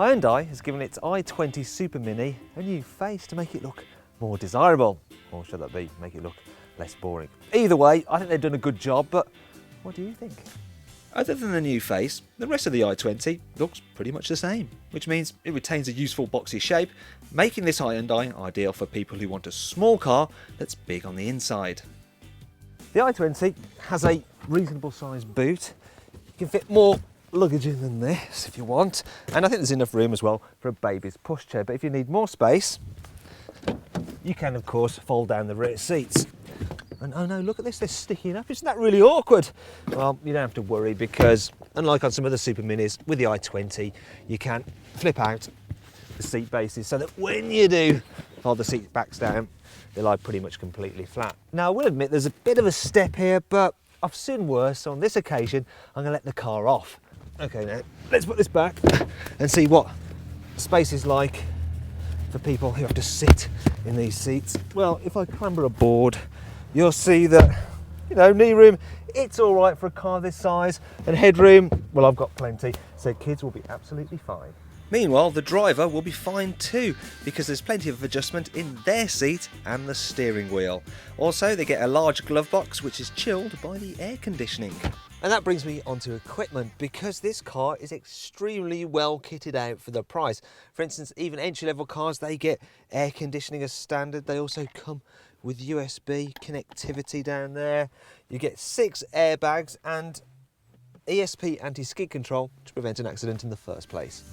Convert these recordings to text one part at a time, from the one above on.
Hyundai has given its i20 Super Mini a new face to make it look more desirable. Or should that be, make it look less boring? Either way, I think they've done a good job, but what do you think? Other than the new face, the rest of the i20 looks pretty much the same, which means it retains a useful boxy shape, making this Hyundai ideal for people who want a small car that's big on the inside. The i20 has a reasonable sized boot. You can fit more luggage in than this if you want, and I think there's enough room as well for a baby's pushchair, but if you need more space, you can of course fold down the rear seats. And oh no, look at this, they're sticking up. Isn't that really awkward? Well, you don't have to worry because unlike on some other Super Minis, with the i20, you can flip out the seat bases so that when you do fold the seat backs down, they lie pretty much completely flat. Now, I will admit there's a bit of a step here, but I've seen worse, so on this occasion, I'm gonna let the car off. Okay, now, let's put this back and see what space is like for people who have to sit in these seats. Well, if I clamber aboard, you'll see that, you know, knee room, it's all right for a car this size, and headroom, well, I've got plenty, so kids will be absolutely fine. Meanwhile, the driver will be fine too, because there's plenty of adjustment in their seat and the steering wheel. Also, they get a large glove box, which is chilled by the air conditioning. And that brings me onto equipment, because this car is extremely well kitted out for the price. For instance, even entry-level cars, they get air conditioning as standard. They also come with USB connectivity down there. You get 6 airbags and ESP anti-skid control to prevent an accident in the first place.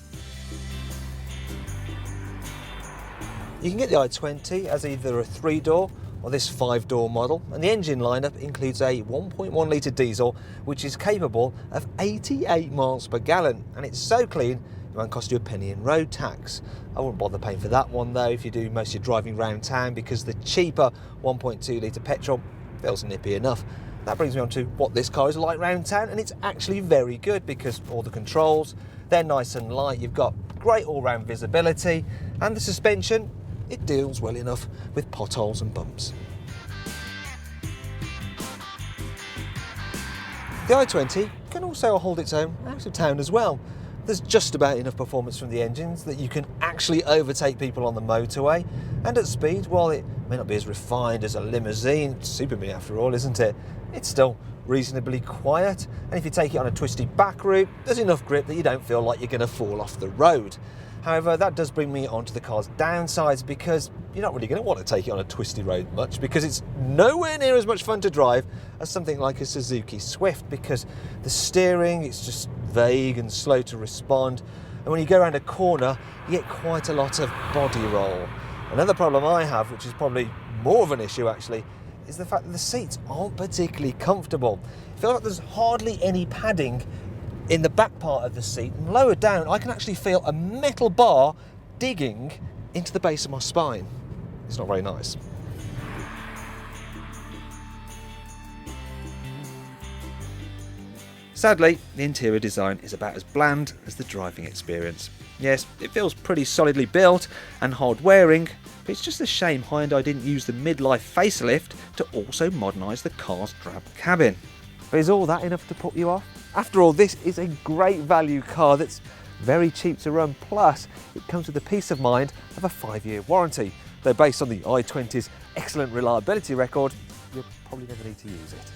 You can get the i20 as either a 3-door or this 5-door model, and the engine lineup includes a 1.1 litre diesel which is capable of 88 miles per gallon, and it's so clean it won't cost you a penny in road tax. I wouldn't bother paying for that one though if you do most of your driving around town, because the cheaper 1.2 litre petrol feels nippy enough. That brings me on to what this car is like around town, and it's actually very good because all the controls, they're nice and light, you've got great all-round visibility, and the suspension, it deals well enough with potholes and bumps. The i20 can also hold its own out of town as well. There's just about enough performance from the engines that you can actually overtake people on the motorway, and at speed, while it may not be as refined as a limousine, Super Mini after all, isn't it? It's still reasonably quiet, and if you take it on a twisty back route, there's enough grip that you don't feel like you're going to fall off the road. However, that does bring me on to the car's downsides, because you're not really going to want to take it on a twisty road much, because it's nowhere near as much fun to drive as something like a Suzuki Swift, because the steering, it's just vague and slow to respond, and when you go around a corner you get quite a lot of body roll. Another problem I have, which is probably more of an issue actually, is the fact that the seats aren't particularly comfortable. I feel like there's hardly any padding in the back part of the seat, and lower down I can actually feel a metal bar digging into the base of my spine. It's not very nice. Sadly, the interior design is about as bland as the driving experience. Yes, it feels pretty solidly built and hard wearing, but it's just a shame Hyundai didn't use the midlife facelift to also modernise the car's drab cabin. But is all that enough to put you off? After all, this is a great value car that's very cheap to run, plus it comes with the peace of mind of a 5-year warranty. Though based on the i20's excellent reliability record, you'll probably never need to use it.